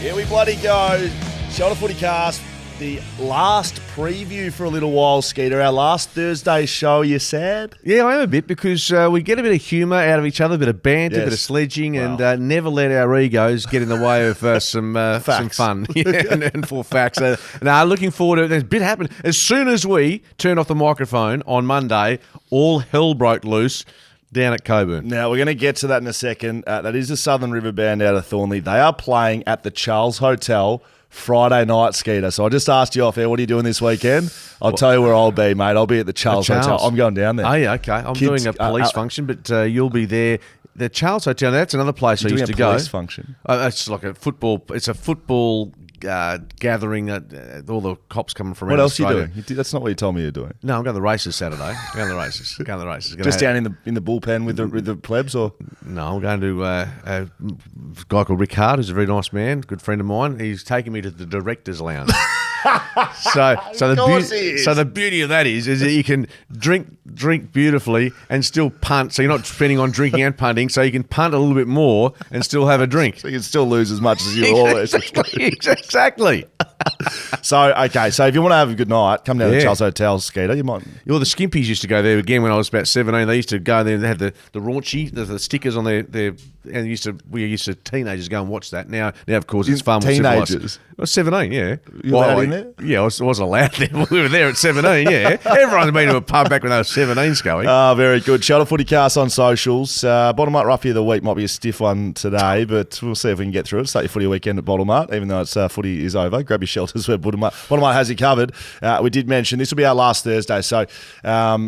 Here we bloody go. Shelter FootyCast, the last preview for a little while, Skeeter. Our last Thursday show. Are you sad? Yeah, I am a bit because we get a bit of humour out of each other, a bit of banter, a bit of sledging, and never let our egos get in the way of some fun and for facts. Looking forward to it. There's a bit happened. As soon as we turned off the microphone on Monday, all hell broke loose down at Coburn. Now, we're going to get to that in a second. That is the Southern River Band out of Thornley. They are playing at the Charles Hotel Friday night, Skeeter. So I just asked you off air, what are you doing this weekend? I'll tell you where I'll be, mate. I'll be at the Charles Hotel. I'm going down there. Oh, yeah, okay. I'm doing a police function, but you'll be there. The Charles Hotel, that's another place I used to go. Police function? It's like a football. It's a football gathering. All the cops coming from. What else Australia. are you doing? That's not what you told me you're doing. No, I'm going to the races Saturday. Going to the races. Just down in the bullpen with the plebs, or no? I'm going to a guy called Rick Hart, who's a very nice man, good friend of mine. He's taking me to the directors' lounge. So the beauty of that is that you can drink beautifully and still punt. So you're not spending on drinking and punting. So you can punt a little bit more and still have a drink. So you can still lose as much as you always. Exactly. So if you want to have a good night, come down to the Charles Hotel, Skeeter. You might. Well, the Skimpies used to go there again when I was about 17. They used to go there. They had the raunchy, the stickers on their and we used to teenagers go and watch that. Now of course it's far more civilized. Teenagers. I was 17, yeah. You allowed in there? Yeah, I was allowed there. We were there at 17, yeah. Everyone's been to a pub back when they were 17, Scully. Very good. Shelter FootyCast on socials. Bottom Up Roughie of the Week might be a stiff one today, but we'll see if we can get through it. Start your footy weekend at Bottom Up, even though it's footy is over. Grab your shelters where Bottom Up has you covered. We did mention this will be our last Thursday, so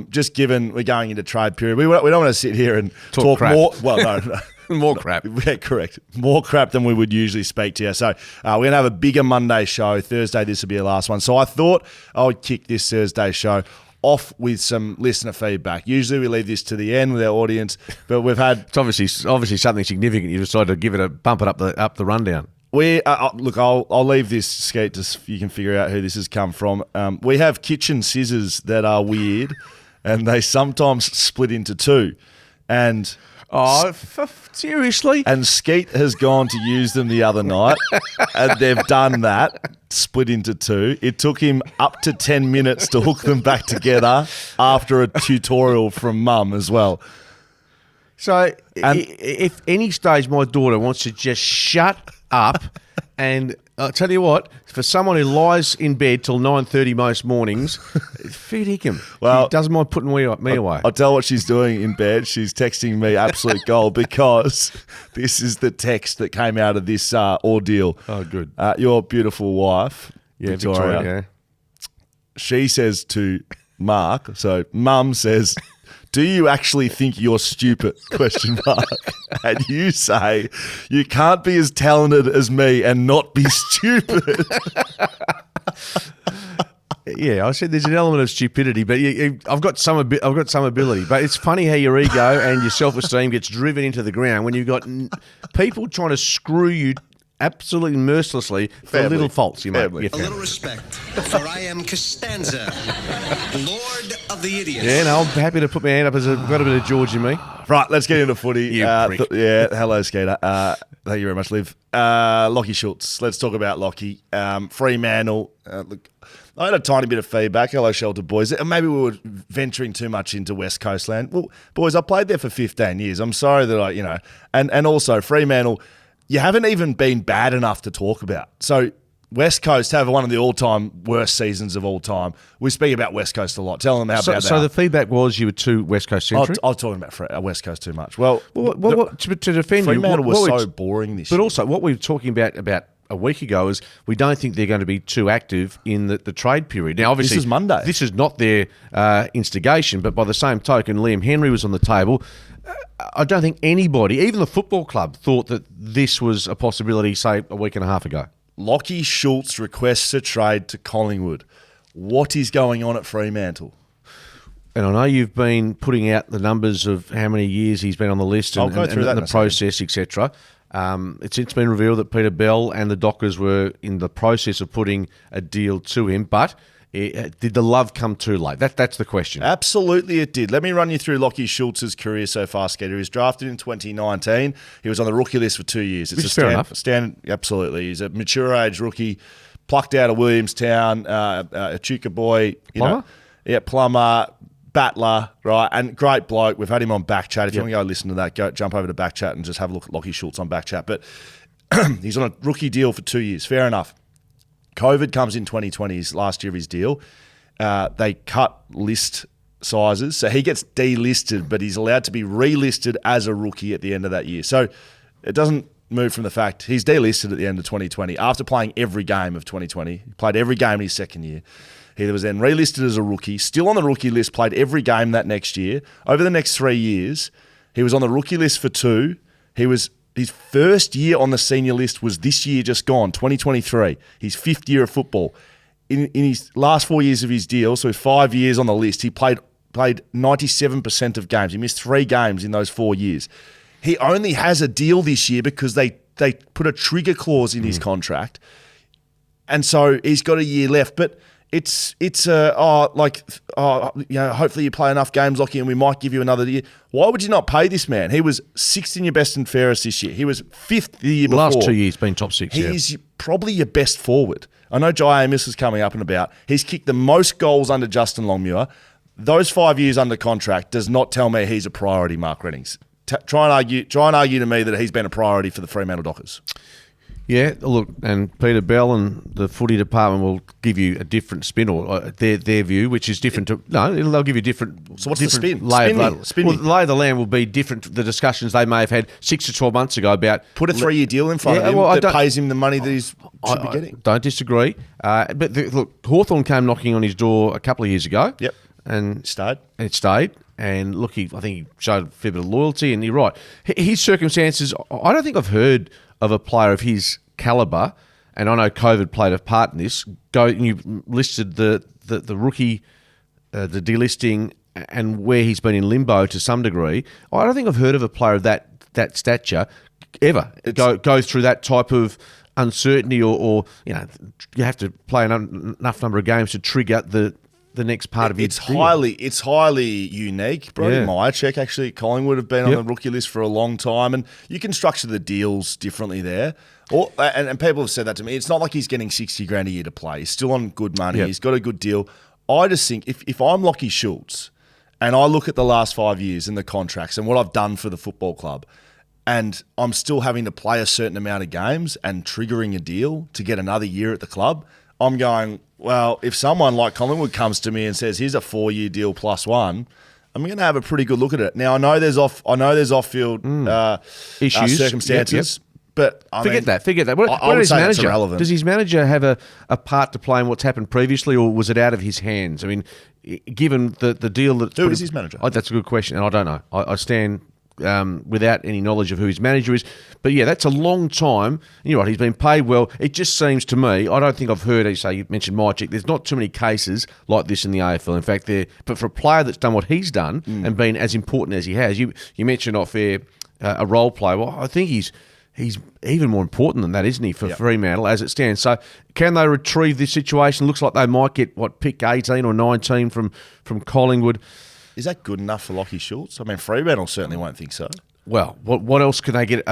just given we're going into trade period, we don't want to sit here and talk crap. more. Well, no. More crap. Yeah, correct. More crap than we would usually speak to you. So we're going to have a bigger Monday show. Thursday, this will be our last one. So I thought I would kick this Thursday show off with some listener feedback. Usually we leave this to the end with our audience, but we've had... It's obviously something significant. You decided to give it bump it up the rundown. We look. I'll leave this, Skate, just you can figure out who this has come from. We have kitchen scissors that are weird, and they sometimes split into two. And seriously? And Skeet has gone to use them the other night, and they've done that, split into two. It took him up to 10 minutes to hook them back together after a tutorial from Mum as well. So if any stage my daughter wants to just shut up, and I'll tell you what, for someone who lies in bed till 9:30 most mornings, fair dinkum. Well, she doesn't mind putting me away. I'll tell what she's doing in bed. She's texting me absolute gold because this is the text that came out of this ordeal. Oh, good. Your beautiful wife, Victoria. Yeah. She says to Mark, so Mum says... Do you actually think you're stupid? ? And you say, you can't be as talented as me and not be stupid. Yeah, I said there's an element of stupidity, but I've got some ability. But it's funny how your ego and your self-esteem gets driven into the ground when you've got people trying to screw you absolutely mercilessly for little faults you make. A little respect, for I am Costanza, Lord of the Idiots. Yeah, no, I'm happy to put my hand up as I've got a bit of George in me. Right, let's get into footy. Prick. Hello, Skater. Thank you very much, Liv. Lockie Schultz. Let's talk about Lockie. Fremantle. Look, I had a tiny bit of feedback. Hello, Shelter boys. Maybe we were venturing too much into West Coast land. Well, boys, I played there for 15 years. I'm sorry that and also Fremantle, you haven't even been bad enough to talk about. So West Coast have one of the all-time worst seasons of all time. We speak about West Coast a lot. Tell them how bad they are. So the feedback was you were too West Coast centric? I was talking about West Coast too much. Well, to defend Fremantle you, was so boring this year. But also, what we were talking about a week ago is we don't think they're going to be too active in the trade period. Now, obviously, this is Monday. This is not their instigation, but by the same token, Liam Henry was on the table. I don't think anybody, even the football club, thought that this was a possibility, say, a week and a half ago. Lockie Schultz requests a trade to Collingwood. What is going on at Fremantle? And I know you've been putting out the numbers of how many years he's been on the list and the process, etc. It's since been revealed that Peter Bell and the Dockers were in the process of putting a deal to him, but Did the love come too late? That's the question. Absolutely it did. Let me run you through Lockie Schultz's career so far, Skeeter. He was drafted in 2019. He was on the rookie list for 2 years. It's fair enough. Absolutely. He's a mature age rookie, plucked out of Williamstown, a Chuka boy. Plumber? Plumber, battler, right? And great bloke. We've had him on BackChat. If you want to go listen to that, jump over to BackChat and just have a look at Lockie Schultz on BackChat. But he's on a rookie deal for 2 years. Fair enough. COVID comes in 2020, his last year of his deal. They cut list sizes, so he gets delisted, but he's allowed to be relisted as a rookie at the end of that year. So it doesn't move from the fact he's delisted at the end of 2020 after playing every game of 2020. He played every game in his second year. He was then relisted as a rookie, still on the rookie list, played every game that next year. Over the next 3 years, he was on the rookie list for 2. His first year on the senior list was this year just gone, 2023. His 5th year of football. In his last 4 years of his deal, so 5 years on the list, he played 97% of games. He missed 3 games in those 4 years. He only has a deal this year because they put a trigger clause in his contract. And so he's got a year left. But hopefully you play enough games, Lockie, and we might give you another year. Why would you not pay this man? He was 6th in your best and fairest this year. He was 5th the year before. Last 2 years been top 6. He's probably your best forward. I know Jai Amos is coming up and about. He's kicked the most goals under Justin Longmuir. Those 5 years under contract does not tell me he's a priority, Mark Reddings. Try and argue to me that he's been a priority for the Fremantle Dockers. Yeah, look, and Peter Bell and the footy department will give you a different spin or their view, which is different to they'll give you different. So what's different the spin? Lay Spin me. The lay of the land will be different to the discussions they may have had 6 to 12 months ago about put a 3-year deal in front of him that pays him the money that he should be getting. Don't disagree, but look, Hawthorn came knocking on his door a couple of years ago. Yep, and it stayed. And look, I think he showed a fair bit of loyalty, and you're right. His circumstances, I don't think I've heard of a player of his calibre, and I know COVID played a part in this. You listed the rookie, the delisting, and where he's been in limbo to some degree. I don't think I've heard of a player of that stature ever go through that type of uncertainty, or you have to play enough number of games to trigger the next part of it's highly unique. Brody Myercheck actually at Collingwood have been on the rookie list for a long time, and you can structure the deals differently there. And people have said that to me. It's not like he's getting $60,000 a year to play. He's still on good money. He's got a good deal. I just think if I'm Lockie Schultz and I look at the last 5 years and the contracts and what I've done for the football club, and I'm still having to play a certain amount of games and triggering a deal to get another year at the club, I'm going, well, if someone like Collingwood comes to me and says, here's a 4-year deal plus one, I'm going to have a pretty good look at it. Now, I know there's off-field issues, circumstances, but forget that. What I would his say manager? that's irrelevant. Does his manager have a part to play in what's happened previously, or was it out of his hands? I mean, given the deal that... Who is his manager? That's a good question, and I don't know. I stand... without any knowledge of who his manager is. But yeah, that's a long time. You're right, he's been paid well. It just seems to me, I don't think I've heard, you mentioned Myercheck, there's not too many cases like this in the AFL. In fact, but for a player that's done what he's done and been as important as he has, you mentioned off air a role player. Well, I think he's even more important than that, isn't he, for Fremantle as it stands. So can they retrieve this situation? Looks like they might get, pick 18 or 19 from Collingwood. Is that good enough for Lockie Schultz? I mean, Fremantle certainly won't think so. Well, what else can they get?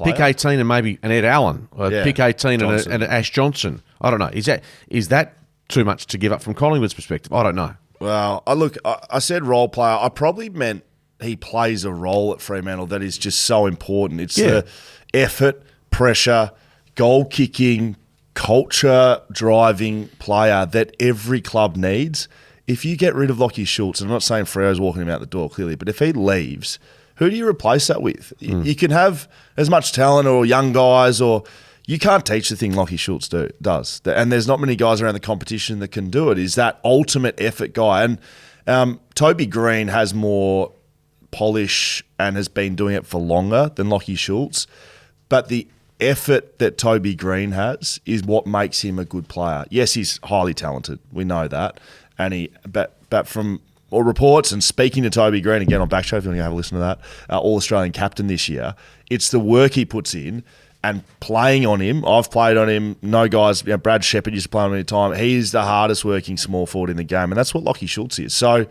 Pick 18 and maybe an Ed Allen. Pick 18 and an Ash Johnson. I don't know. Is that too much to give up from Collingwood's perspective? I don't know. Well, I said role player. I probably meant he plays a role at Fremantle that is just so important. It's the effort, pressure, goal kicking, culture driving player that every club needs. If you get rid of Lockie Schultz, and I'm not saying Freo's walking him out the door clearly, but if he leaves, who do you replace that with? You can have as much talent or young guys, or you can't teach the thing Lockie Schultz does. And there's not many guys around the competition that can do it. Is that ultimate effort guy. And Toby Green has more polish and has been doing it for longer than Lockie Schultz. But the effort that Toby Green has is what makes him a good player. Yes, he's highly talented. We know that. And but from all reports and speaking to Toby Green, again on BackChat, if you want to have a listen to that, All-Australian captain this year, it's the work he puts in and playing on him. I've played on him. No guys, Brad Shepherd used to play on him any time. He's the hardest working small forward in the game, and that's what Lachie Schultz is. So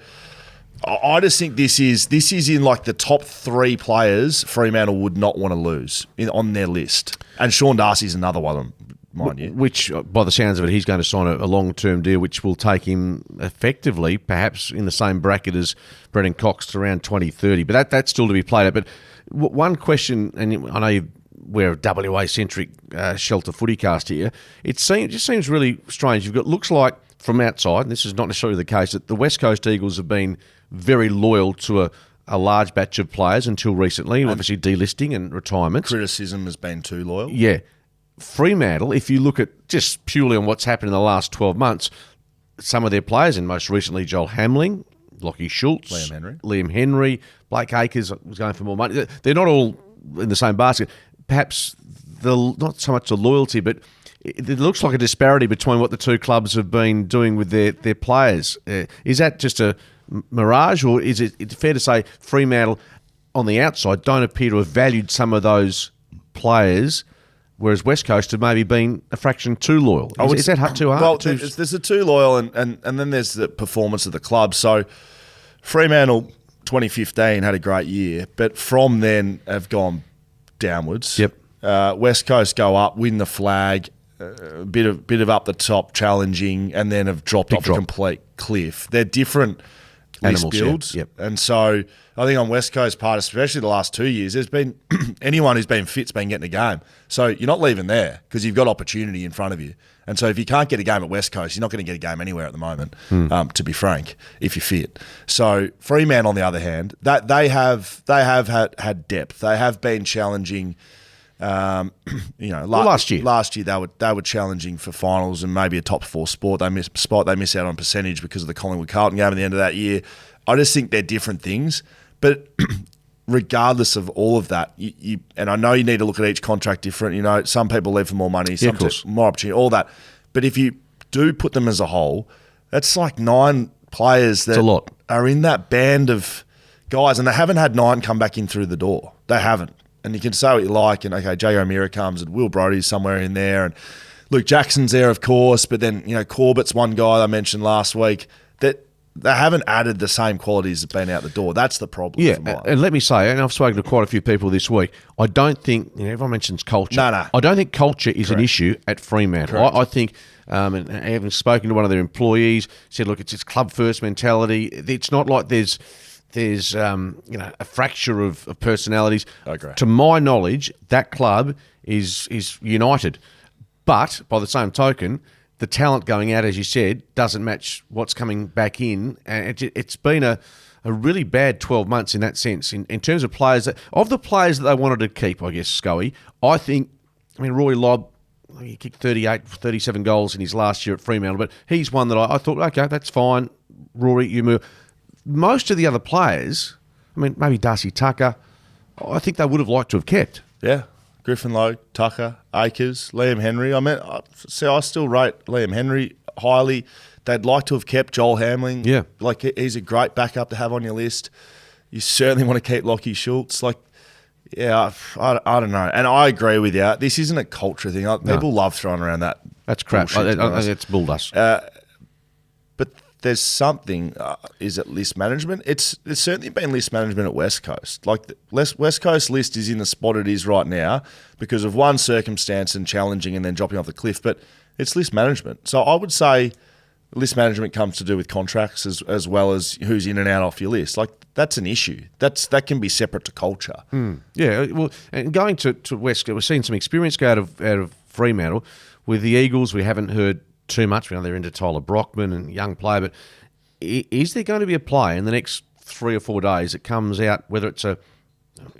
I just think this is in like the top 3 players Fremantle would not want to lose on their list. And Sean Darcy's another one of them, mind you. Which, by the sounds of it, he's going to sign a long-term deal, which will take him effectively, perhaps in the same bracket as Brendan Cox to around 2030. But that's still to be played out. But one question, and I know we're a WA-centric Shelter FootyCast here, it just seems really strange. Looks like from outside, and this is not necessarily the case, that the West Coast Eagles have been very loyal to a large batch of players until recently, obviously delisting and retirements. Criticism has been too loyal. Yeah. Fremantle, if you look at just purely on what's happened in the last 12 months, some of their players, and most recently Joel Hamling, Lachie Schultz, Liam Henry, Blake Acres was going for more money. They're not all in the same basket. Perhaps not so much the loyalty, but it looks like a disparity between what the two clubs have been doing with their players. Is that just a mirage, or is it fair to say Fremantle on the outside don't appear to have valued some of those players, whereas West Coast have maybe been a fraction too loyal? Is that too hard? Well, there's the too loyal, and then there's the performance of the club. So Fremantle 2015 had a great year, but from then have gone downwards. Yep. West Coast go up, win the flag, a bit of up the top challenging, and then have dropped off a complete cliff. They're different list builds. Yep. And so I think on West Coast part, especially the last 2 years, there's been anyone who's been fit's been getting a game. So you're not leaving there because you've got opportunity in front of you. And so if you can't get a game at West Coast, you're not going to get a game anywhere at the moment, to be frank, if you're fit. So Fremantle, on the other hand, that they have had depth. They have been challenging. Last year they were challenging for finals and maybe a top 4 spot. They miss out on percentage because of the Collingwood Carlton game at the end of that year. I just think they're different things. But regardless of all of that, you and I know you need to look at each contract different. Some people leave for more money, some more opportunity, all that. But if you do put them as a whole, that's like 9 players that are in that band of guys, and they haven't had 9 come back in through the door. They haven't. And you can say what you like, and okay, Jay O'Meara comes, and Will Brodie's somewhere in there, and Luke Jackson's there, of course, but then, Corbett's one guy I mentioned last week, that they haven't added the same qualities that have been out the door. That's the problem. Yeah, and let me say, and I've spoken to quite a few people this week, I don't think, everyone mentions culture. No. I don't think culture is an issue at Fremantle. I think, and having spoken to one of their employees, said, look, it's club first mentality. It's not like there's a fracture of personalities. Okay. To my knowledge, that club is united. But by the same token, the talent going out, as you said, doesn't match what's coming back in. And it's been a really bad 12 months in that sense. In terms of players, of the players that they wanted to keep, I guess, Scully, Rory Lobb, he kicked 37 goals in his last year at Fremantle, but he's one that I thought, okay, that's fine. Rory, you move. Most of the other players, maybe Darcy Tucker, I think they would have liked to have kept. Yeah. Griffin Lowe, Tucker, Akers, Liam Henry. I still rate Liam Henry highly. They'd like to have kept Joel Hamling. Yeah. He's a great backup to have on your list. You certainly want to keep Lachie Schultz. I don't know. And I agree with you. This isn't a culture thing. People love throwing around that. That's crap. It's bull dust. But there's something. Is it list management? There's certainly been list management at West Coast. The West Coast list is in the spot it is right now because of one circumstance and challenging and then dropping off the cliff. But it's list management. So I would say list management comes to do with contracts as well as who's in and out off your list. That's an issue. That can be separate to culture. Yeah. Well, and going to West, we're seeing some experience go out of Fremantle. With the Eagles, we haven't heard too much. We know they're into Tyler Brockman and young player, but is there going to be a play in the next 3 or 4 days that comes out, whether it's a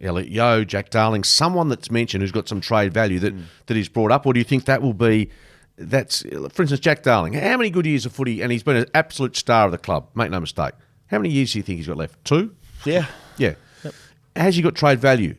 Elliot Yeo, Jack Darling, someone that's mentioned who's got some trade value that is brought up, or do you think that will be, for instance, Jack Darling, how many good years of footy, and he's been an absolute star of the club, make no mistake. How many years do you think he's got left? 2? Yeah. Yeah. Yep. Has he got trade value?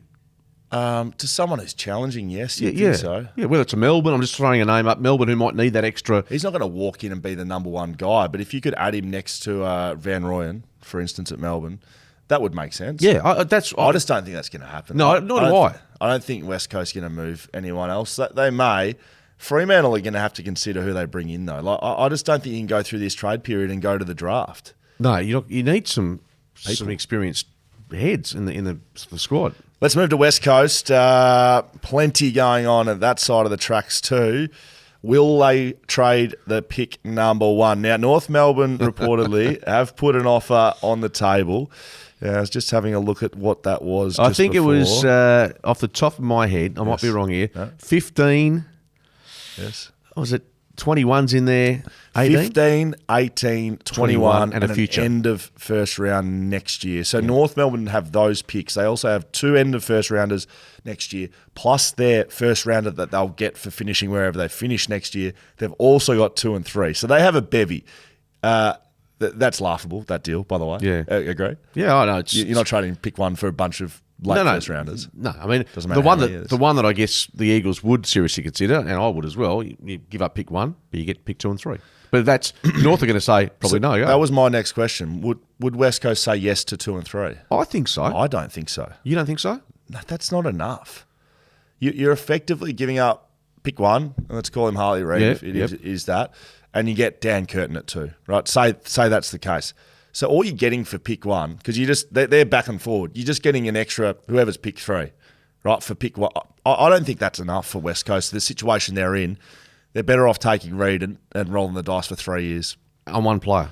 To someone who's challenging, yes, you think so. Yeah, whether it's a Melbourne, I'm just throwing a name up, Melbourne, who might need that extra. He's not going to walk in and be the number one guy, but if you could add him next to Van Rooyen, for instance, at Melbourne, that would make sense. Yeah, I just don't think that's going to happen. No, nor do I. I don't think West Coast going to move anyone else. They may. Fremantle are going to have to consider who they bring in, though. Like, I just don't think you can go through this trade period and go to the draft. No, you need some experienced heads in the squad. Let's move to West Coast. Plenty going on at that side of the tracks too. Will they trade the pick number 1? Now, North Melbourne reportedly have put an offer on the table. I was just having a look at what that was. I think before. It was, off the top of my head, I might be wrong here, 15. Yes. Was it 21's in there? 18? 15, 18, 21, and a future. An end of first round next year. So North Melbourne have those picks. They also have 2 end of first rounders next year, plus their first rounder that they'll get for finishing wherever they finish next year. They've also got 2 and 3. So they have a bevy. That's laughable, that deal, by the way. Yeah. Agree? Yeah, I know. You're not trading pick 1 for a bunch of late first rounders. No, I mean, Doesn't matter the one that I guess the Eagles would seriously consider, and I would as well, you give up pick 1, but you get pick 2 and 3. But that's North are going to say probably no. Yeah. That was my next question. Would West Coast say yes to 2 and 3? I think so. I don't think so. You don't think so? No, that's not enough. You're effectively giving up pick 1. Let's call him Harley Reid if it is that, and you get Dan Curtin at 2. Right? Say that's the case. So all you're getting for pick 1, because they're back and forward. You're just getting an extra whoever's pick 3, right? For pick 1, I don't think that's enough for West Coast. The situation they're in, they're better off taking Reid and rolling the dice for 3 years on one player.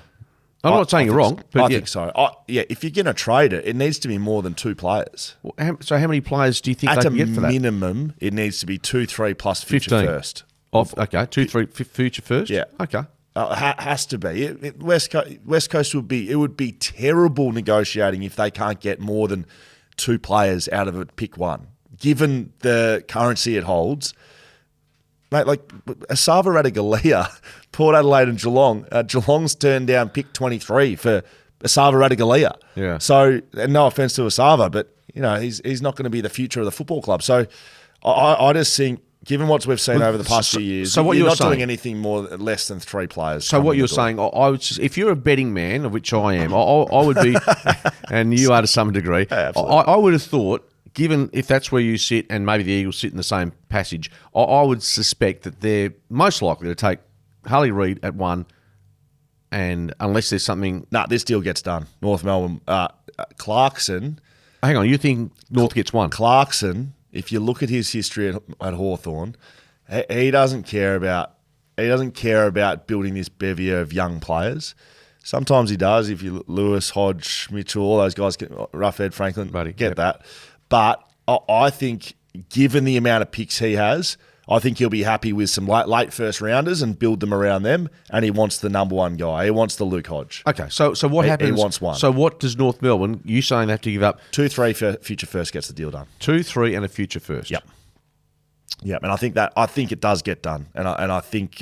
I'm not saying you're wrong, but I think so. If you're going to trade it, it needs to be more than 2 players. So how many players do you think they can get for that? At a minimum, it needs to be 2, 3 plus future 15. first. Okay, 2, 3 future first. Yeah. Okay. Has to be. West Coast would be terrible negotiating if they can't get more than 2 players out of a pick 1, given the currency it holds. Mate, like Asava Ratugolea, Port Adelaide and Geelong. Geelong's turned down pick 23 for Asava Ratugolea. Yeah. So, and no offense to Asava, but he's not going to be the future of the football club. So, I just think, given what we've seen over the past few years, so what you're not saying, doing anything less than 3 players. So what you're saying, I would just, if you're a betting man, of which I am, I would be, and you are to some degree, I would have thought, given if that's where you sit and maybe the Eagles sit in the same passage, I would suspect that they're most likely to take Harley Reid at 1, and unless there's something... This deal gets done. North Melbourne. Clarkson... Hang on, you think North gets 1? Clarkson, if you look at his history at Hawthorn, he doesn't care about building this bevy of young players. Sometimes he does. If you Lewis, Hodge, Mitchell, all those guys, Roughhead, Franklin, that. But I think, given the amount of picks he has, I think he'll be happy with some late first rounders and build them around them. And he wants the number 1 guy. He wants the Luke Hodge. Okay, so what happens? He wants 1. So what does North Melbourne? You saying they have to give up 2, 3 for future first gets the deal done. 2, 3, and a future first. Yep. And I think it does get done, and I think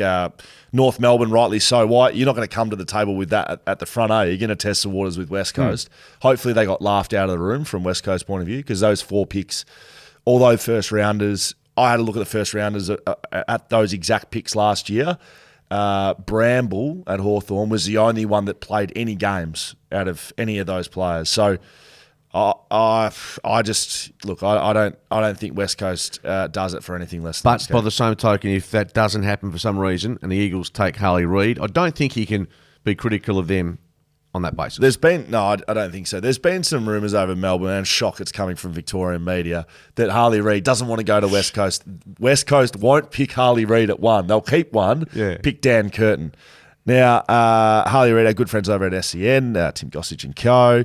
North Melbourne, rightly so. Why you're not going to come to the table with that at the front? You're going to test the waters with West Coast. Hopefully, they got laughed out of the room from West Coast point of view, because those 4 picks, although first rounders, I had a look at the first rounders at those exact picks last year. Bramble at Hawthorn was the only one that played any games out of any of those players. So. I don't think West Coast does it for anything less than But by the same token, if that doesn't happen for some reason and the Eagles take Harley Reid, I don't think he can be critical of them on that basis. I don't think so. There's been some rumours over Melbourne, and shock it's coming from Victorian media, that Harley Reid doesn't want to go to West Coast. West Coast won't pick Harley Reid at 1. They'll keep 1, pick Dan Curtin. Now, Harley Reid, our good friends over at SEN, Tim Gossage and Co.,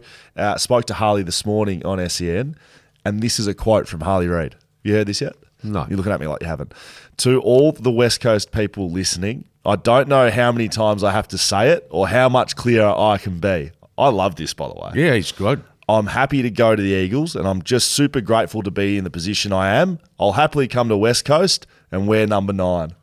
spoke to Harley this morning on SEN, and this is a quote from Harley Reid. You heard this yet? No. You're looking at me like you haven't. To all the West Coast people listening, I don't know how many times I have to say it or how much clearer I can be. I love this, by the way. Yeah, he's good. I'm happy to go to the Eagles, and I'm just super grateful to be in the position I am. I'll happily come to West Coast and wear number 9.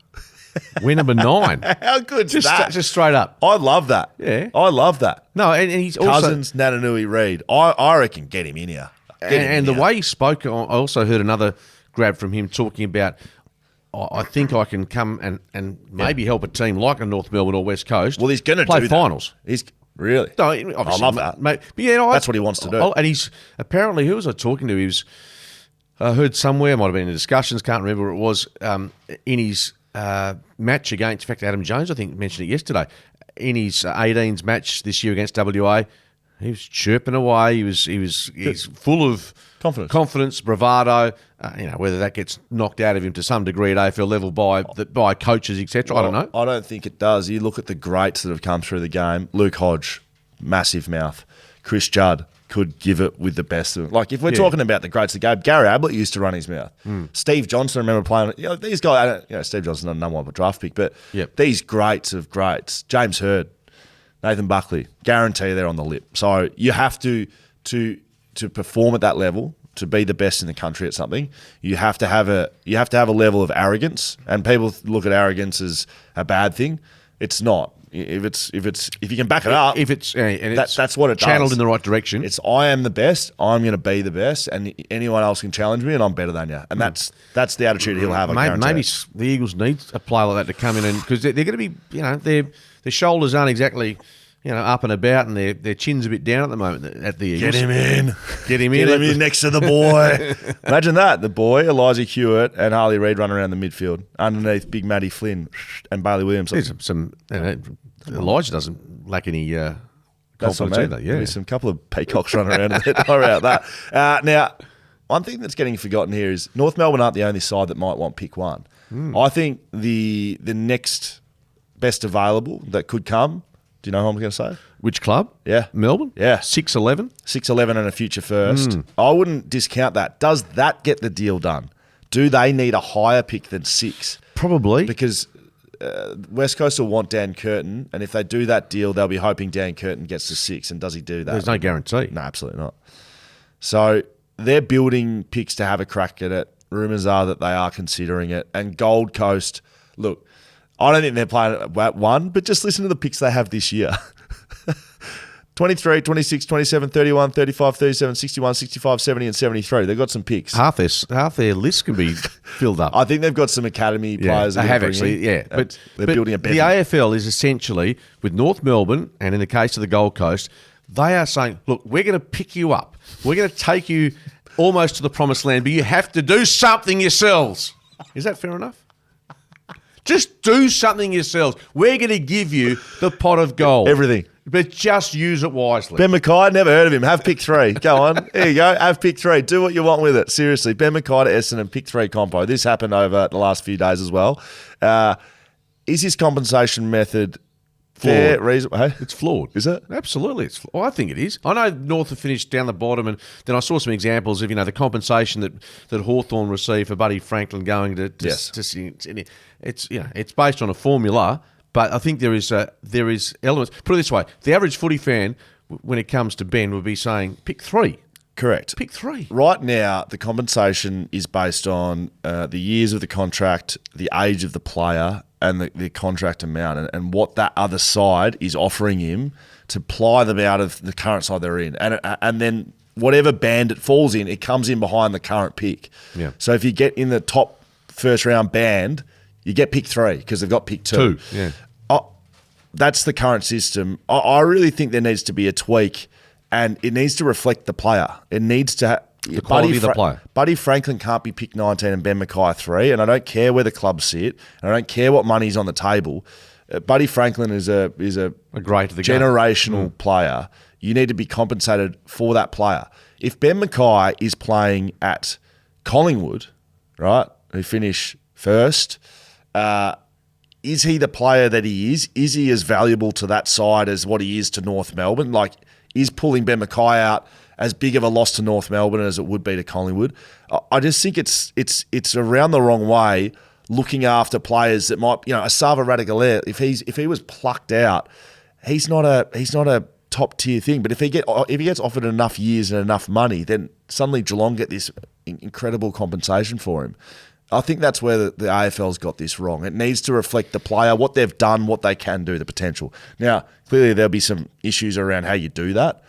We're number 9. How good is that? Just straight up. I love that. Yeah. I love that. No, and he's Cousins, Natanui, Reid. I reckon get him in here. And the way he spoke, I also heard another grab from him talking about, I think I can come and maybe help a team like a North Melbourne or West Coast. Well, he's going to play finals. He's really. No, I love that. Mate, but yeah, that's what he wants to do. And he's apparently, who was I talking to? He was I heard somewhere, might have been in discussions, can't remember where it was, in his match against, in fact, Adam Jones, I think, mentioned it yesterday, in his 18s match this year against WA, he was chirping away. He's full of confidence, bravado. Whether that gets knocked out of him to some degree at AFL level by coaches, etc. I don't know. I don't think it does. You look at the greats that have come through the game. Luke Hodge, massive mouth. Chris Judd could give it with the best of them. Like, if we're talking about the greats of the game, Gary Ablett used to run his mouth. Steve Johnson, I remember playing. These guys. Steve Johnson's not a number one draft pick, but these greats of greats. James Hird, Nathan Buckley, guarantee they're on the lip. So you have to perform at that level, to be the best in the country at something. You have to have a level of arrogance, and people look at arrogance as a bad thing. It's not. If you can back it up, that's what it channeled does. In the right direction. It's I am the best. I'm going to be the best, and anyone else can challenge me, and I'm better than you. And that's the attitude he'll have. Maybe the Eagles need a player like that to come in, and because they're going to be, their shoulders aren't exactly, up and about, and their chin's a bit down at the moment at the Eagles. Get him in. Get him in next to the boy. Imagine that. The boy, Elijah Hewitt, and Harley Reid run around the midfield underneath Big Matty Flynn and Bailey Williams. Elijah doesn't lack any confidence either. Yeah. There's some couple of peacocks running around in there. Don't worry about that. Now, one thing that's getting forgotten here is North Melbourne aren't the only side that might want pick one. I think the next best available that could come. Do you know who I'm going to say? Which club? Yeah. Melbourne? Yeah. 6'11"? 6'11" and a future first. I wouldn't discount that. Does that get the deal done? Do they need a higher pick than 6? Probably. Because West Coast will want Dan Curtin, and if they do that deal, they'll be hoping Dan Curtin gets to 6. And does he do that? There's no guarantee. No, absolutely not. So they're building picks to have a crack at it. Rumours are that they are considering it. And Gold Coast, look, I don't think they're playing at 1, but just listen to the picks they have this year. 23, 26, 27, 31, 35, 37, 61, 65, 70 and 73. They've got some picks. Half their list can be filled up. I think they've got some academy players. They have actually, But they're building a the AFL is essentially, with North Melbourne, and in the case of the Gold Coast, they are saying, look, we're going to pick you up. We're going to take you almost to the promised land, but you have to do something yourselves. Is that fair enough? Just do something yourselves. We're going to give you the pot of gold. Everything. But just use it wisely. Ben Mackay, never heard of him. Have pick 3. Go on. There you go. Have pick 3. Do what you want with it. Seriously. Ben Mackay to Essendon, pick 3 compo. This happened over the last few days as well. Is his compensation method fair, reasonable? Hey? It's flawed. Is it? Absolutely. I think it is. I know North have finished down the bottom, and then I saw some examples of the compensation that Hawthorn received for Buddy Franklin going to yes. It's based on a formula, but I think there is elements. Put it this way: the average footy fan, when it comes to Ben, would be saying pick 3. Correct. Pick 3. Right now, the compensation is based on the years of the contract, the age of the player, and the contract amount, and what that other side is offering him to ply them out of the current side they're in. And then whatever band it falls in, it comes in behind the current pick. Yeah. So if you get in the top first round band, you get pick 3 because they've got pick 2. Yeah. That's the current system. I really think there needs to be a tweak, and it needs to reflect the player. It needs to the quality of the player. Buddy Franklin can't be pick 19 and Ben Mackay 3, and I don't care where the clubs sit, and I don't care what money's on the table. Buddy Franklin is a great generational player. You need to be compensated for that player. If Ben Mackay is playing at Collingwood, right, who finish first, is he the player that he is? Is he as valuable to that side as what he is to North Melbourne? Like, is pulling Ben Mackay out as big of a loss to North Melbourne as it would be to Collingwood? I just think it's around the wrong way, looking after players that might, a Sava Radagale, if he was plucked out, he's not a top tier thing. But if he gets offered enough years and enough money, then suddenly Geelong get this incredible compensation for him. I think that's where the AFL's got this wrong. It needs to reflect the player, what they've done, what they can do, the potential. Now, clearly there'll be some issues around how you do that,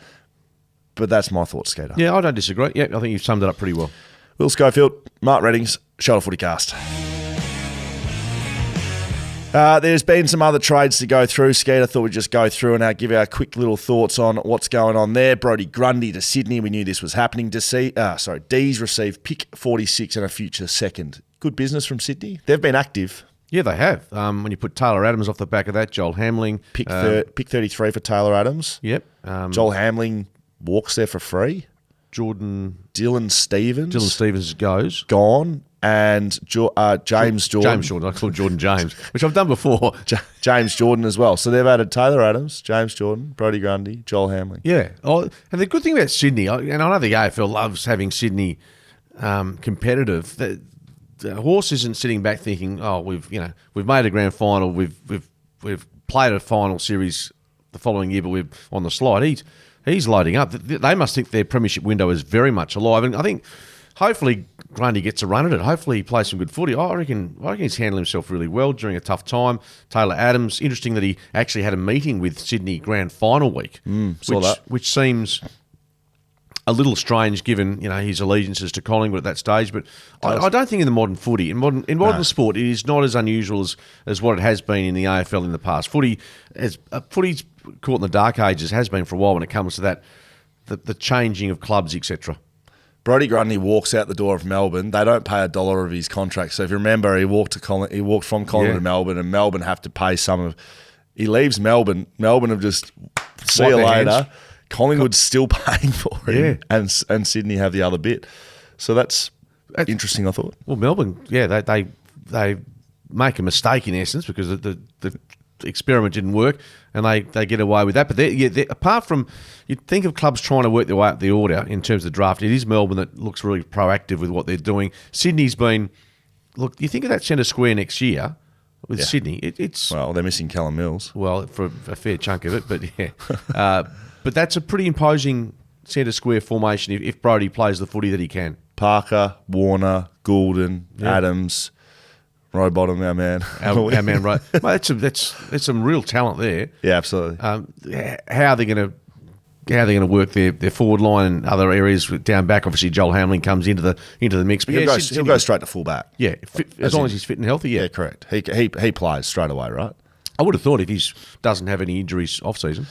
but that's my thoughts, Skeeter. Yeah, I don't disagree. Yeah, I think you've summed it up pretty well. Will Schofield, Mark Reddings, Shelter FootyCast. There's been some other trades to go through, Skeet. I thought we'd just go through and give our quick little thoughts on what's going on there. Brodie Grundy to Sydney. We knew this was happening. D's received pick 46 and a future second. Good business from Sydney. They've been active. Yeah, they have. When you put Taylor Adams off the back of that, Joel Hamling. Pick 33 for Taylor Adams. Yep. Joel Hamling walks there for free. Dylan Stevens goes. Gone. And James Jordan. I call Jordan James, which I've done before. James Jordan as well. So they've added Taylor Adams, James Jordan, Brodie Grundy, Joel Hamling. Yeah. Oh, and the good thing about Sydney, and I know the AFL loves having Sydney competitive. The horse isn't sitting back thinking, "Oh, we've made a grand final, we've played a final series the following year, but we're on the slide." He's loading up. They must think their premiership window is very much alive, and I think. Hopefully, Grundy gets a run at it. Hopefully, he plays some good footy. I reckon he's handled himself really well during a tough time. Taylor Adams, interesting that he actually had a meeting with Sydney grand final week, which seems a little strange given his allegiances to Collingwood at that stage. But I don't think in the modern footy, in modern sport, it is not as unusual as what it has been in the AFL in the past. Footy's caught in the dark ages, has been for a while when it comes to that, the changing of clubs, etc. Brodie Grundy walks out the door of Melbourne. They don't pay $1 of his contract. So if you remember, he walked from Collingwood to Melbourne, and Melbourne have to pay some of. He leaves Melbourne. Melbourne have just see you later. Hands. Collingwood's still paying for him, and Sydney have the other bit. So that's interesting. I thought. Well, Melbourne, they make a mistake in essence because the experiment didn't work, and they get away with that. But apart from, you'd think of clubs trying to work their way up the order in terms of the draft, it is Melbourne that looks really proactive with what they're doing. Sydney's been, look, you think of that centre square next year with Sydney, it's... Well, they're missing Callum Mills. Well, for a fair chunk of it, but yeah. But that's a pretty imposing centre square formation if Brodie plays the footy that he can. Parker, Warner, Goulden, Adams... Rowbottom, our man. Our man, right. Well, that's some real talent there. Yeah, absolutely. How are they going to work their forward line and other areas down back? Obviously, Joel Hamling comes into the mix. But he'll go straight to full back. Yeah, as long as he's fit and healthy. Yeah, correct. He plays straight away, right? I would have thought if he doesn't have any injuries off season.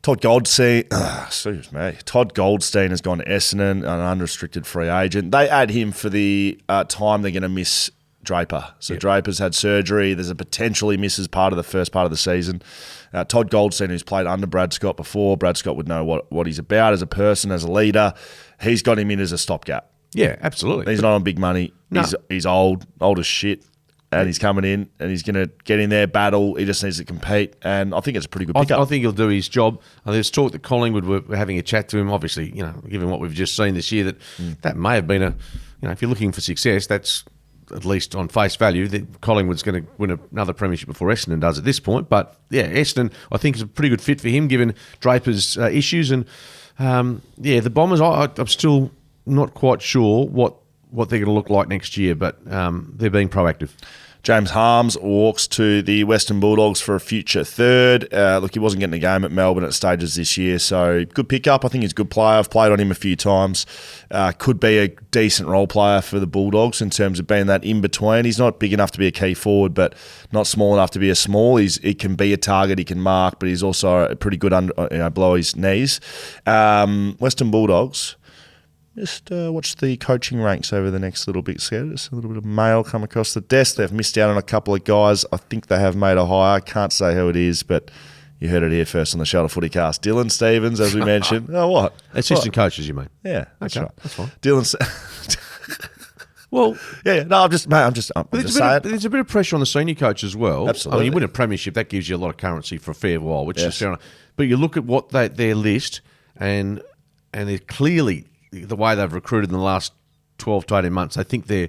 Todd Goldstein has gone to Essendon, an unrestricted free agent. They add him for the time they're going to miss Draper. So Draper's had surgery. There's a potential he misses part of the first part of the season. Todd Goldstein, who's played under Brad Scott before. Brad Scott would know what he's about as a person, as a leader. He's got him in as a stopgap. Yeah, absolutely. He's not on big money. No. He's old as shit. And he's coming in and he's going to get in there, battle. He just needs to compete. And I think it's a pretty good pickup. I think he'll do his job. There's talk that Collingwood were having a chat to him. Obviously, given what we've just seen this year, that may have been if you're looking for success, that's at least on face value, that Collingwood's going to win another premiership before Essendon does at this point. But, yeah, Essendon, I think, is a pretty good fit for him, given Draper's issues. And, the Bombers, I'm still not quite sure what they're going to look like next year, but they're being proactive. James Harms walks to the Western Bulldogs for a future third. Look, he wasn't getting a game at Melbourne at stages this year, so good pickup. I think he's a good player. I've played on him a few times. Could be a decent role player for the Bulldogs in terms of being that in-between. He's not big enough to be a key forward, but not small enough to be a small. He can be a target, he can mark, but he's also pretty good below his knees. Western Bulldogs... Just watch the coaching ranks over the next little bit. So just a little bit of mail come across the desk. They've missed out on a couple of guys. I think they have made a hire. Can't say who it is, but you heard it here first on the Shelter FootyCast. Dylan Stevens, as we mentioned. Oh, what? Assistant coaches, you mean? Yeah, that's right. That's fine. Well, yeah. No, I'm just saying. There's a bit of pressure on the senior coach as well. Absolutely. I mean, you win a premiership, that gives you a lot of currency for a fair while, which is fair enough. But you look at what their list, and they're clearly... the way they've recruited in the last 12 to 18 months, I think they're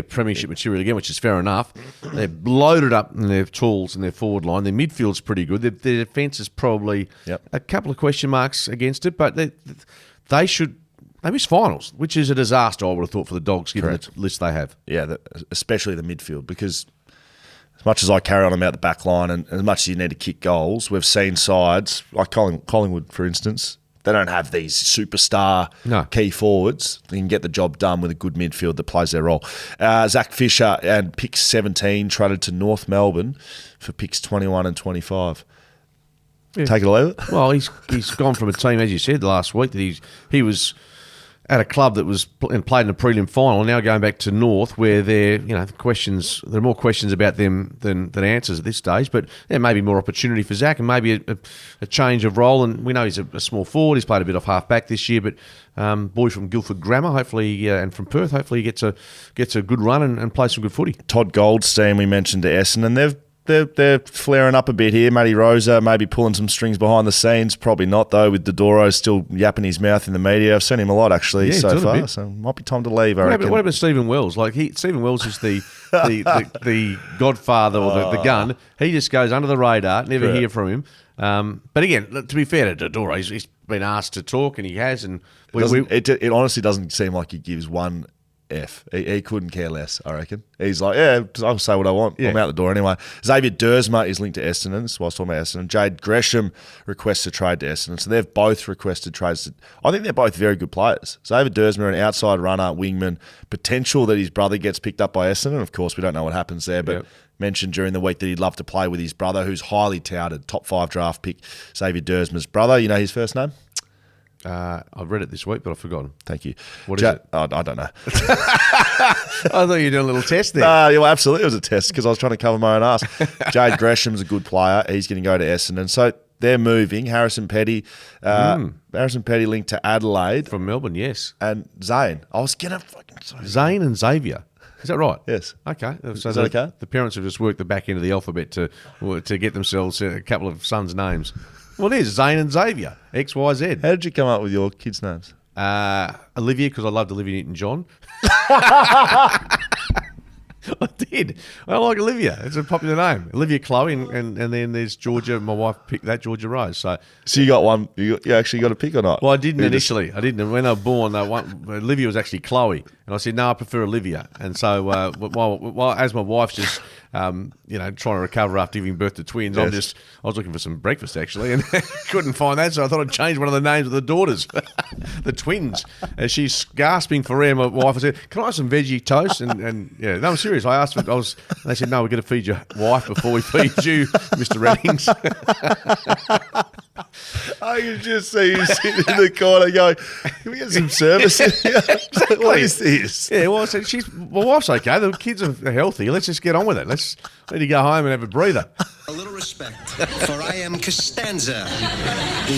premiership material again, which is fair enough. They're loaded up in their tools and their forward line. Their midfield's pretty good. Their defence is probably a couple of question marks against it, but they miss finals, which is a disaster, I would have thought, for the Dogs, given the list they have. Yeah, especially the midfield, because as much as I carry on about the back line and as much as you need to kick goals, we've seen sides, like Collingwood, for instance, They don't have these superstar key forwards. They can get the job done with a good midfield that plays their role. Zach Fisher and picks 17 traded to North Melbourne for picks 21 and 25. Yeah. Take it or leave it. Well, he's gone from a team, as you said last week, that he was at a club that was and played in a prelim final, now going back to North, where there are more questions about them than answers at this stage. But there may be more opportunity for Zach, and maybe a change of role. And we know he's a small forward. He's played a bit off half back this year, but boy from Guildford Grammar, hopefully, and from Perth, hopefully he gets a good run and plays some good footy. Todd Goldstein, we mentioned to Essendon, They're flaring up a bit here. Matty Rosa maybe pulling some strings behind the scenes. Probably not, though, with Dodoro still yapping his mouth in the media. I've seen him a lot, actually, so far. So might be time to leave, I reckon. What about Stephen Wells? Stephen Wells is the godfather or the gun. He just goes under the radar, never hear from him. But again, to be fair to Dodoro, he's been asked to talk, and he has. And it honestly doesn't seem like he gives one F. He couldn't care less, I reckon. He's like, yeah, I'll say what I want. Yeah. I'm out the door anyway. Xavier Dersma is linked to Essendon. This is why I was talking about Essendon. Jade Gresham requests a trade to Essendon. So they've both requested trades. I think they're both very good players. Xavier Dersma, an outside runner, wingman, potential that his brother gets picked up by Essendon. Of course, we don't know what happens there, but mentioned during the week that he'd love to play with his brother, who's highly touted, top 5 draft pick, Xavier Dersma's brother. You know his first name? I've read it this week, but I've forgotten. Thank you. What is it? I don't know. I thought you were doing a little test there. Well, absolutely. It was a test because I was trying to cover my own ass. Jade Gresham's a good player. He's going to go to Essendon. So they're moving. Harrison Petty linked to Adelaide. From Melbourne, yes. And Zane. I was going to fucking... Zane and Xavier. Is that right? Yes. Okay. So is that okay? The parents have just worked the back end of the alphabet to get themselves a couple of sons' names. Well, it is Zane and Xavier, XYZ. How did you come up with your kids' names? Olivia, because I loved Olivia Newton-John. I did. I like Olivia. It's a popular name. Olivia Chloe, and then there's Georgia. My wife picked that, Georgia Rose. So you got one. You actually got a pick or not? Well, I didn't initially. I didn't. When I was born, Olivia was actually Chloe, and I said no, I prefer Olivia. And so, while as my wife's just trying to recover after giving birth to twins, yes. I was looking for some breakfast actually, and couldn't find that, so I thought I'd change one of the names of the daughters, the twins. As she's gasping for air, my wife said, "Can I have some veggie toast?" And yeah, no, I'm serious. I asked for. They said, "No, we're going to feed your wife before we feed you, Mr. Reddings." I can just see you sitting in the corner going, "Can we get some service in here?" Exactly. What is this? Yeah, well, I said, my wife's okay. The kids are healthy. Let's just get on with it. Let's let you go home and have a breather. A little respect, for I am Costanza,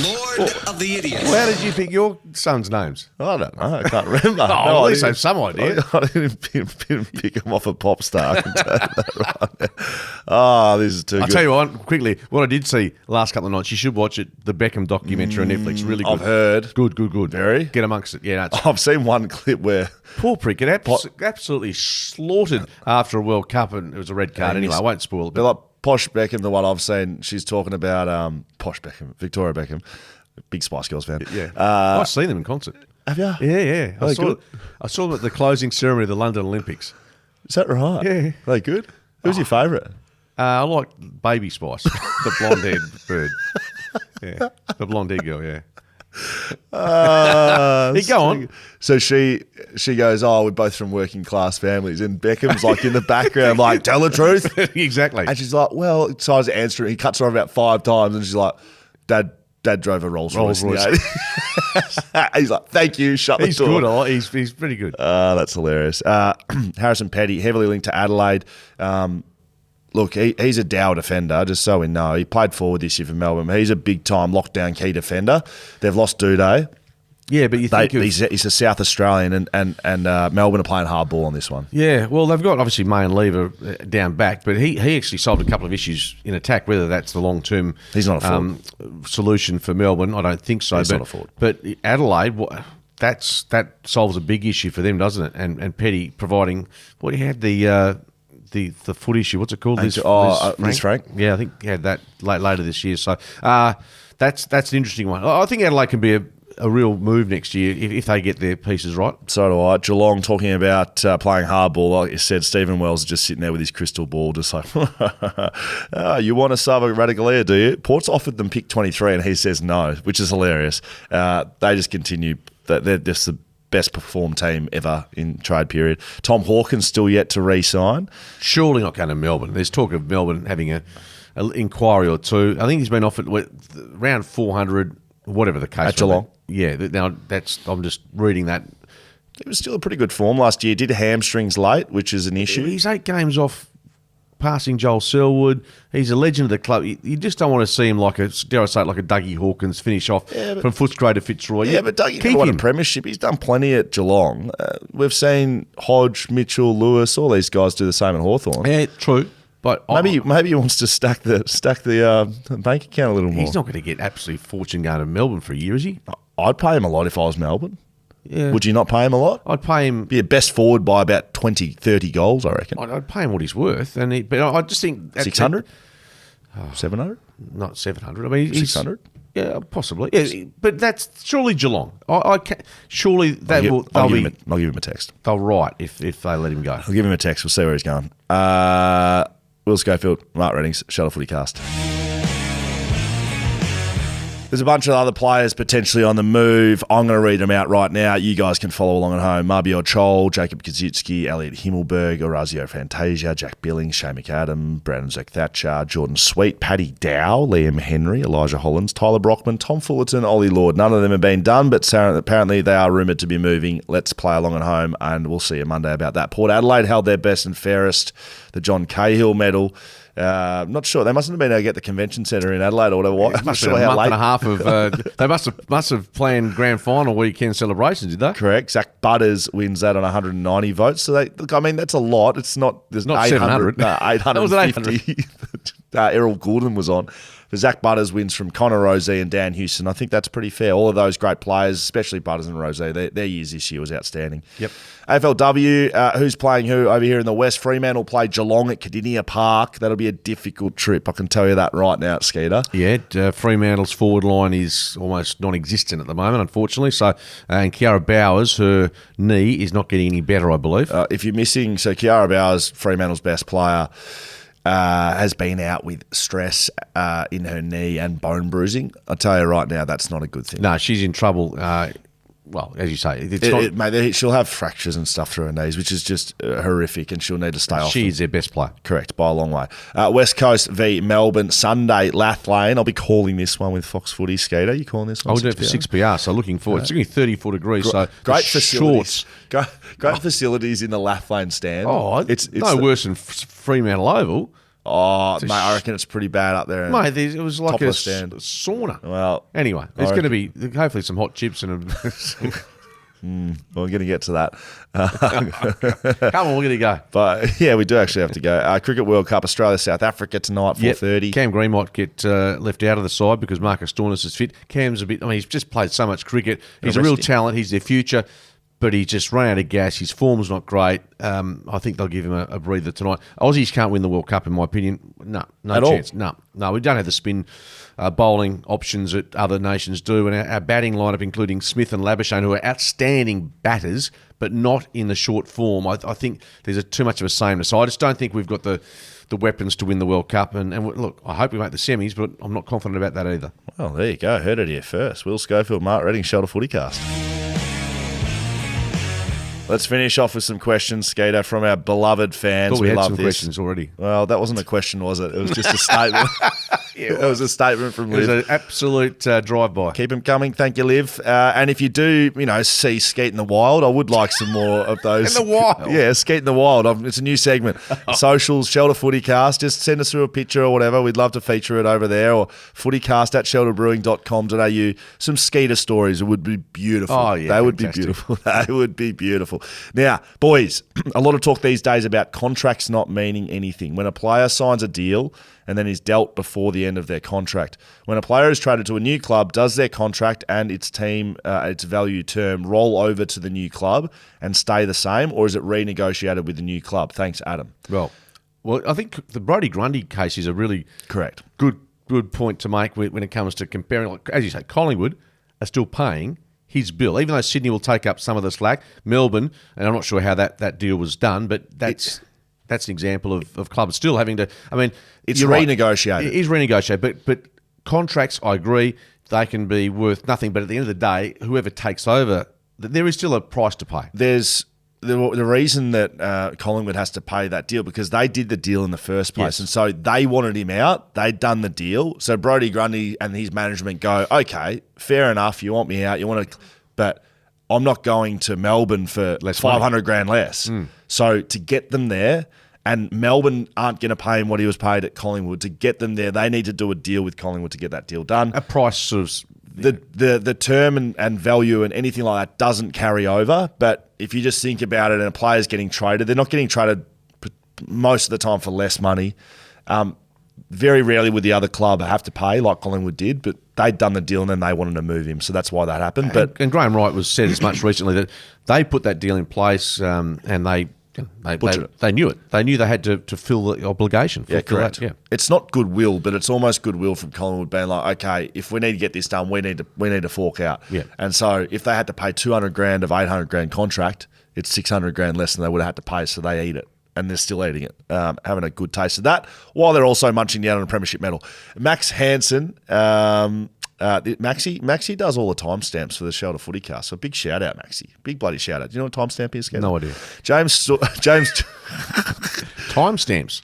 Lord of the Idiots. Well, how did you pick your sons' names? I don't know. I can't remember. At least have some idea. I didn't pick them off a pop star. I can tell you that right now. Oh, this is too good. I'll tell you what, quickly, what I did see last couple of nights, you should watch it, the Beckham documentary on Netflix. Really good. I've heard. Good. Very. Get amongst it. Yeah, I've seen one clip where... Poor prick, it absolutely slaughtered after a World Cup, and it was a red card anyway. I won't spoil it. But like Posh Beckham, the one I've seen, she's talking about Posh Beckham, Victoria Beckham, big Spice Girls fan. Yeah, I've seen them in concert. Have you? Yeah. I saw them at the closing ceremony of the London Olympics. Is that right? Yeah. Are they good? Who's your favourite? I like Baby Spice, the blonde-haired bird. Yeah, the blonde-haired girl, yeah. Go on. So she goes, "Oh, we're both from working class families," and Beckham's like in the background, like, "Tell the truth." Exactly. And she's like, "Well," so I was answering. He cuts her off about 5 times, and she's like, "Dad drove a Rolls Royce." He's like, "Thank you, shut the door." He's good. He's pretty good. That's hilarious. Harrison Petty, heavily linked to Adelaide. Look, he's a Dow defender, just so we know. He played forward this year for Melbourne. He's a big-time lockdown key defender. They've lost Duday. Yeah, but he's a South Australian, and Melbourne are playing hard ball on this one. Yeah, well, they've got, obviously, May and Lever down back, but he actually solved a couple of issues in attack, whether that's the long-term he's not a forward. Solution for Melbourne. I don't think so. He's not a forward. But Adelaide... that solves a big issue for them, doesn't it? And Petty providing... What he had the foot issue. What's it called? Liz Frank. Yeah, I think he had that later this year. So that's an interesting one. I think Adelaide can be a real move next year if they get their pieces right. So do I. Geelong talking about playing hardball. Like you said, Stephen Wells is just sitting there with his crystal ball, just like, you want to sub a Radicalia, do you? Port's offered them pick 23 and he says no, which is hilarious. They just continue. They're just the best performed team ever in trade period. Tom Hawkins still yet to re-sign. Surely not going to Melbourne. There's talk of Melbourne having an inquiry or two. I think he's been offered around 400, whatever the case. At Geelong? Yeah. Now, I'm just reading that. He was still a pretty good form last year. Did hamstrings late, which is an issue. He's 8 games off passing Joel Selwood. He's a legend of the club. You just don't want to see him like a Dougie Hawkins finish off from Footscray to Fitzroy. Yeah, but Dougie won a premiership. He's done plenty at Geelong. We've seen Hodge, Mitchell, Lewis, all these guys do the same at Hawthorn. Yeah, true. But maybe he wants to stack the bank account a little more. He's not going to get absolute fortune going to Melbourne for a year, is he? I'd pay him a lot if I was Melbourne. Yeah. Would you not pay him a lot? I'd pay him... Be a best forward by about 20, 30 goals, I reckon. I'd pay him what he's worth. But I just think... 600? 700? Not 700. I mean, 600? Yeah, possibly. Yeah, but that's surely Geelong. Surely that I'll give him a text. They'll write if they let him go. I'll give him a text. We'll see where he's going. Will Schofield, Mark Reddings, Shelter FootyCast. There's a bunch of other players potentially on the move. I'm going to read them out right now. You guys can follow along at home. Mabior Chol, Jacob Kaczynski, Elliot Himmelberg, Orazio Fantasia, Jack Billings, Shane McAdam, Brandon Zach Thatcher, Jordan Sweet, Paddy Dow, Liam Henry, Elijah Hollands, Tyler Brockman, Tom Fullerton, Ollie Lord. None of them have been done, but apparently they are rumoured to be moving. Let's play along at home, and we'll see you Monday about that. Port Adelaide held their best and fairest, the John Cahill medal. I'm not sure. They mustn't have been able to get the convention centre in Adelaide or whatever. It must have been a month and a half of... they must have planned grand final weekend celebrations, did they? Correct. Zach Butters wins that on 190 votes. So that's a lot. It's not... There's not 700. No, 850. Errol Gordon was on. But Zach Butters wins from Connor Rosé and Dan Houston. I think that's pretty fair. All of those great players, especially Butters and Rosé, their years this year was outstanding. Yep. AFLW, who's playing who over here in the West? Fremantle play Geelong at Cardinia Park. That'll be a difficult trip. I can tell you that right now, Skeeter. Yeah, Fremantle's forward line is almost non-existent at the moment, unfortunately. So, and Kiara Bowers, her knee is not getting any better, I believe. If you're missing, so Kiara Bowers, Fremantle's best player, has been out with stress in her knee and bone bruising. I'll tell you right now, that's not a good thing. No, she's in trouble. Well, as you say, mate, she'll have fractures and stuff through her knees, which is just horrific, and she'll need to stay off. She is their best player. Correct, by a long way. West Coast v Melbourne, Sunday, Lathlane. I'll be calling this one with Fox Footy. Skater, you calling this one? I'll do it for 6PR, so looking forward. It's going to be 34 degrees, so great facilities. Shorts. Great facilities in the Lathlane stand. Oh, it's no worse than Fremantle Oval. Oh, mate, I reckon it's pretty bad up there. Mate, it was like a stand. sauna. Well, anyway, there's going to be hopefully some hot chips and we're going to get to that. Come on, we're going to go. But yeah, we do actually have to go. Cricket World Cup, Australia, South Africa tonight, 4:30. Cam Green might get left out of the side because Marcus Stoinis is fit. Cam's he's just played so much cricket. He's a real talent. He's their future. But he's just run out of gas. His form's not great. I think they'll give him a breather tonight. Aussies can't win the World Cup, in my opinion. No chance. No, we don't have the spin bowling options that other nations do. And our batting lineup, including Smith and Labuschagne, who are outstanding batters, but not in the short form. I think there's too much of a sameness. So I just don't think we've got the weapons to win the World Cup. And look, I hope we make the semis, but I'm not confident about that either. Well, there you go. Heard it here first. Will Schofield, Mark Redding, Shelter FootyCast. Let's finish off with some questions, Skater, from our beloved fans. We had love some this. Questions already. Well, that wasn't a question, was it? It was just a statement. It was a statement from Liv. It was an absolute drive-by. Keep them coming. Thank you, Liv. And if you do, see Skeet in the Wild, I would like some more of those. In the wild? Yeah, Skeet in the Wild. It's a new segment. Socials, Shelter FootyCast. Just send us through a picture or whatever. We'd love to feature it over there. Or footycast@shelterbrewing.com.au. Some Skeeter stories. It would be beautiful. Oh, yeah. They would be beautiful. They would be beautiful. Now, boys, a lot of talk these days about contracts not meaning anything. When a player signs a deal and then is dealt before the end of their contract. When a player is traded to a new club, does their contract and its team, its value term, roll over to the new club and stay the same, or is it renegotiated with the new club? Thanks, Adam. Well, I think the Brodie Grundy case is a really correct, good point to make when it comes to comparing. Like, as you say, Collingwood are still paying his bill, even though Sydney will take up some of the slack. Melbourne, and I'm not sure how that deal was done, but that's an example of clubs still having to. I mean, it's renegotiated. Right, it is renegotiated, but contracts, I agree, they can be worth nothing. But at the end of the day, whoever takes over, there is still a price to pay. There's the reason that Collingwood has to pay that deal because they did the deal in the first place, and so they wanted him out. They'd done the deal, so Brodie Grundy and his management go, okay, fair enough. You want me out, you want to, but I'm not going to Melbourne for less 500 grand less. So to get them there. And Melbourne aren't going to pay him what he was paid at Collingwood. To get them there, they need to do a deal with Collingwood to get that deal done. A price sort of... The term and value and anything like that doesn't carry over. But if you just think about it and a player's getting traded, they're not getting traded most of the time for less money. Very rarely would the other club have to pay like Collingwood did, but they'd done the deal and then they wanted to move him. So that's why that happened. And Graham Wright was said as much recently that they put that deal in place and they knew it. They knew they had to fill the obligation. Correct. That, yeah. It's not goodwill, but it's almost goodwill from Collingwood being like, okay, if we need to get this done, we need to fork out. Yeah. And so if they had to pay 200 grand of 800 grand contract, it's 600 grand less than they would have had to pay. So they eat it, and they're still eating it, having a good taste of that, while they're also munching down on a premiership medal. Max Hansen. Maxi does all the timestamps for the Shelter FootyCast. So big shout out, Maxi. Big bloody shout out. Do you know what timestamp is? No idea. James timestamps.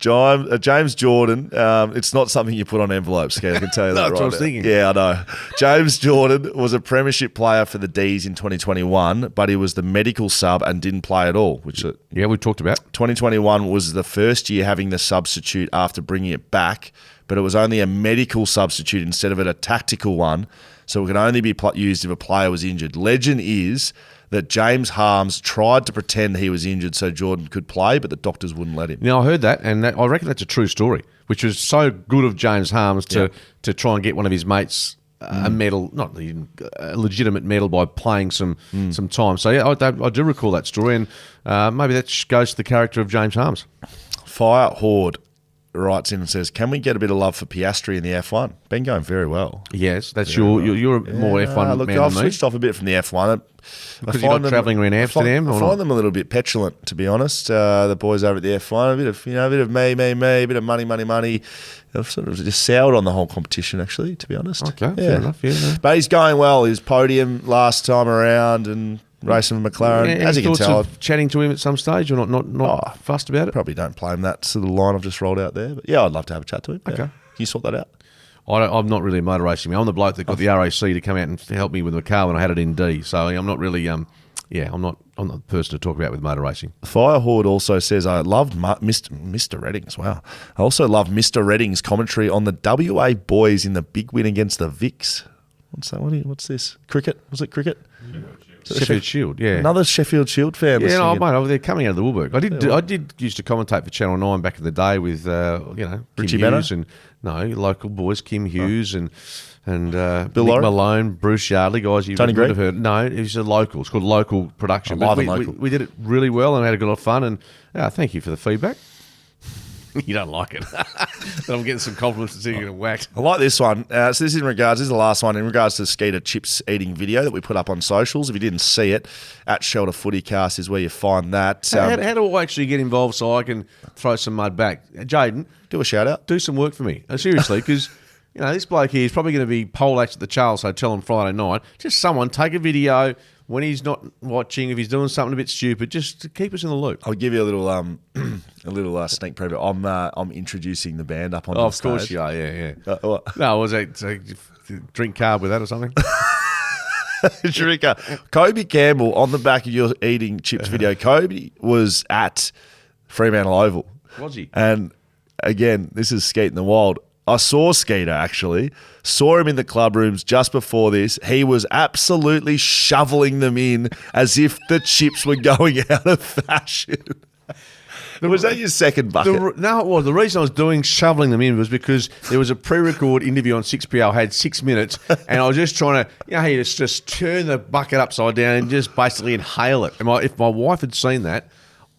James Jordan. It's not something you put on envelopes. I can tell you that. That's what I was thinking. Yeah, I know. James Jordan was a premiership player for the D's in 2021, but he was the medical sub and didn't play at all. Which we talked about. 2021 was the first year having the substitute after bringing it back. But it was only a medical substitute instead of a tactical one, so it could only be used if a player was injured. Legend is that James Harms tried to pretend he was injured so Jordan could play, but the doctors wouldn't let him. Now, I heard that, and I reckon that's a true story, which was so good of James Harms to try and get one of his mates a medal, not even a legitimate medal, by playing some time. So, yeah, I do recall that story, and maybe that goes to the character of James Harms. Fire Horde writes in and says, can we get a bit of love for Piastri in the F1? Been going very well. Yes, that's you're more F1 look, man I've than switched off a bit from the F1. Because you're not travelling around Amsterdam? I find them a little bit petulant, to be honest. The boys over at the F1, a bit of me, a bit of money. I've sort of just soured on the whole competition, actually, to be honest. Okay, fair enough. Yeah, no. But he's going well. His podium last time around and racing with McLaren. Yeah, as you can tell, of chatting to him at some stage, or not fussed about it. Probably don't play him that sort of line I've just rolled out there. But yeah, I'd love to have a chat to him. Okay, Can you sort that out? I'm not really a motor racing. I'm the bloke that got the RAC to come out and help me with the car when I had it in D. So I'm not really I'm not the person to talk about with motor racing. Fire Horde also says, I loved Mr. Reddings. Wow. I also love Mr. Reddings' commentary on the WA boys in the big win against the Vicks. What's that? What's this? Cricket? Was it cricket? Sheffield Shield, yeah. Another Sheffield Shield fan. Yeah, no, mate, they're coming out of the woodwork. I did used to commentate for Channel 9 back in the day with, Richie Kim Hughes and local boys, Kim Hughes and Bill Nick Malone, Bruce Yardley, guys you would have heard. No, it was a local. It's called Local Production. Live and local. We did it really well and had a lot of fun. And thank you for the feedback. You don't like it. But I'm getting some compliments that you're going to whack. I like this one. So this is the last one, in regards to the Skeeter chips eating video that we put up on socials. If you didn't see it, at Shelter FootyCast is where you find that. How do I actually get involved so I can throw some mud back? Jaden, do a shout out. Do some work for me. Seriously, because this bloke here is probably going to be poleaxed at the Charles Hotel on Friday night. Just someone take a video when he's not watching, if he's doing something a bit stupid, just to keep us in the loop. I'll give you a little sneak preview. I'm introducing the band up on the stage. Of course you are, yeah. What? No, was it drink carb with that or something? Kobe Campbell, on the back of your eating chips video, Kobe was at Fremantle Oval. Was he? And again, this is Skeet in the Wild. I saw Skeeter, actually. Saw him in the club rooms just before this. He was absolutely shoveling them in as if the chips were going out of fashion. Was that your second bucket? No, it was. The reason I was shoveling them in was because there was a pre-record interview on 6PR. I had 6 minutes, and I was just trying to, just turn the bucket upside down and just basically inhale it. If my wife had seen that,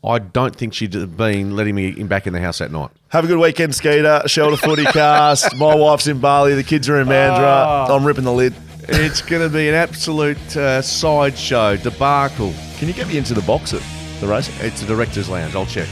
I don't think she'd have been letting me back in the house that night. Have a good weekend, Skeeter. Shelter FootyCast. My wife's in Bali. The kids are in Mandurah. I'm ripping the lid. It's going to be an absolute sideshow, debacle. Can you get me into the box at the race? It's the director's lounge. I'll check.